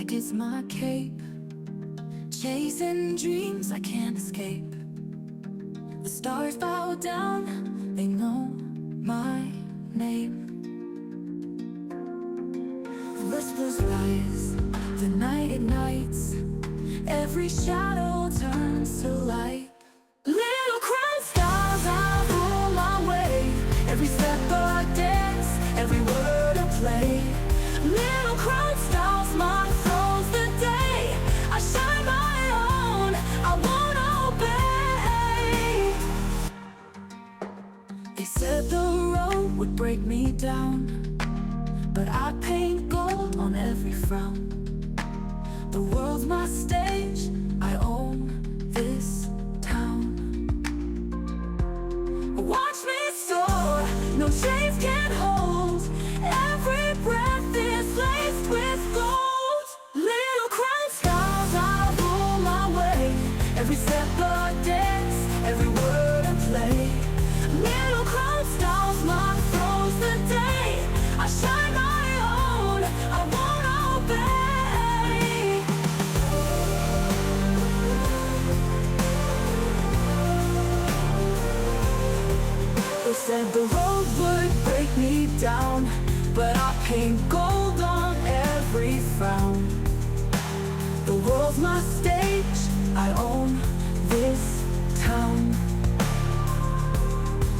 like it's my cape. Chasing dreams I can't escape. The stars bow down, they know my name. The whispers rise, the night ignites. Every shadow turns to light. Little crown stars, I rule my way. Every step a dance, every word a play. Little crown stars, my throne's the day. I shine my own, I won't obey. They said the road would break me down, but I paint gold on every frown. The world's my stage, I own this town. Watch me soar, no chains can hold. Every breath is laced with gold. Little crown stars, I rule my way. Every step a dance, every word a play. Little crown stars, my throne's the day. I shine my own, I won't obey. They said the road would break me down, but I paint gold on every frown. The world's my stage, I own this town.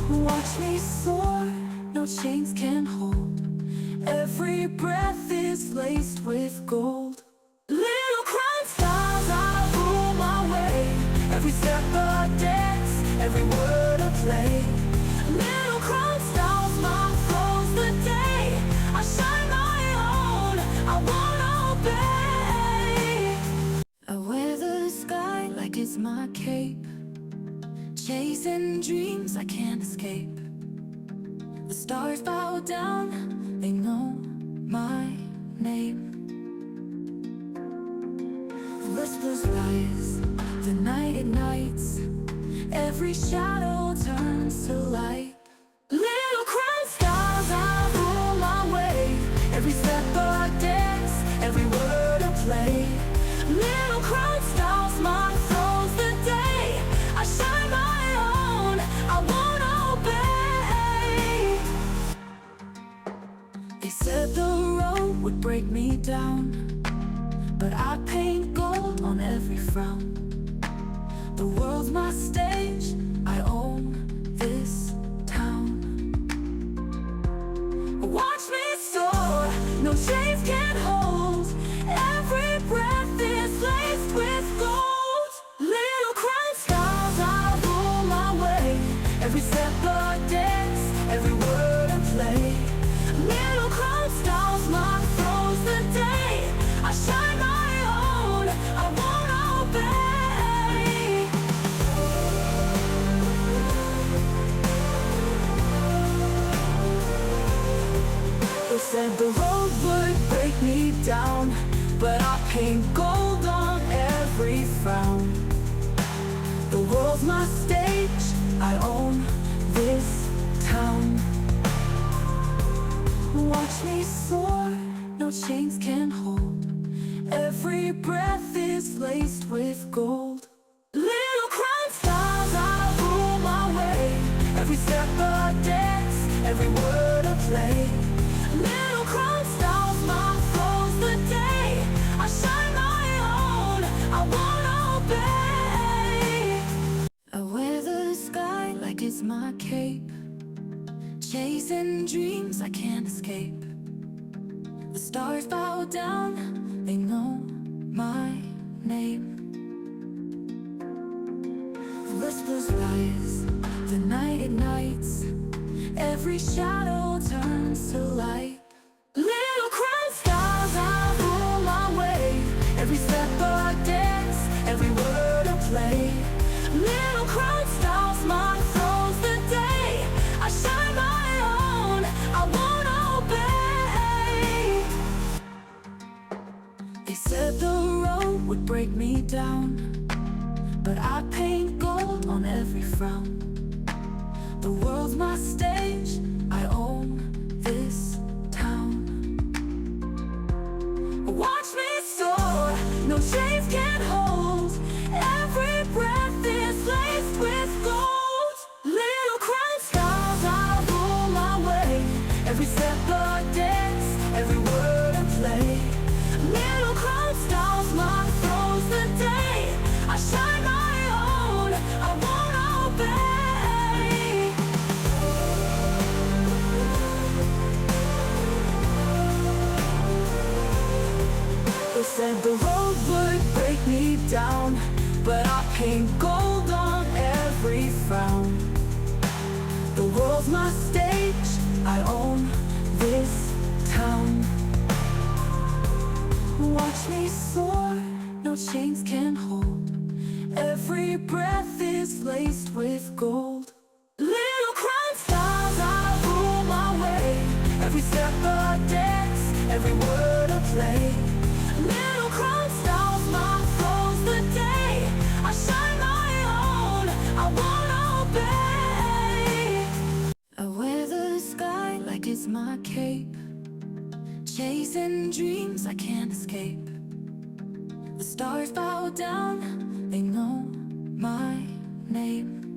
Watch me soar, no chains can hold. Every breath is laced with gold. Little crown stars, I rule my way. Every step a dance, every word a play. Little crown stars, my throne's the day. I shine my own, I won't obey. I wear the sky like it's my cape. Chasing dreams I can't escape. The stars bow down, they know my name. The whispers rise, the night ignites. Every shadow turns to light. Little crown stars, I rule my way. Every step a dance, every word a play. Little crown stars, my throne's the day. I shine my own, I won't obey. They said the road would break me down, but I paint gold on every frown. The world's my stage, I own this town. Watch me soar, no chains can hold. Every breath is laced with gold. Little crown stars, I rule my way. Every step a dance, every word a play. Little crown stars, my throne's the day. I shine my own, I won't obey. They said the road would break me down, but I paint gold on every frown. The world's my stage, I own this town. Watch me soar, no chains can hold. Every breath is laced with gold. Little crown stars, I rule my way. Every step a dance, every word a play. Little crown stars, my throne's the day. I shine my own, I won't obey. I wear the sky like it's my cape. Chasing dreams I can't escape. The stars bow down, they know my name. The whispers rise, the night ignites. Every shadow turns to light. Little crown stars, I rule my way. Every step a dance, every word a play. Little crown stars, my throne's the day. I shine my own, I won't obey. They said the road would break me down, but I paint gold on every frown. The world's my stage, I own this town. Watch me soar. no chains can hold. Every breath is laced with gold. Little crime styles, I rule my way. Every step a dance, every word a play. Little crime styles, my throws the day. I shine my own, I won't obey. They said the road would break me down, but I paint gold on every frown. The world's my stage, I own this town. Watch me soar, no chains can hold. Every breath is laced with gold. Little crime styles, I rule my way. Every step a dance, every word a play. Little crime styles, my flow's the day. I shine my own, I won't obey. I wear the sky like it's my cape, chasing dreams I can't escape. The stars bow down, they know my name.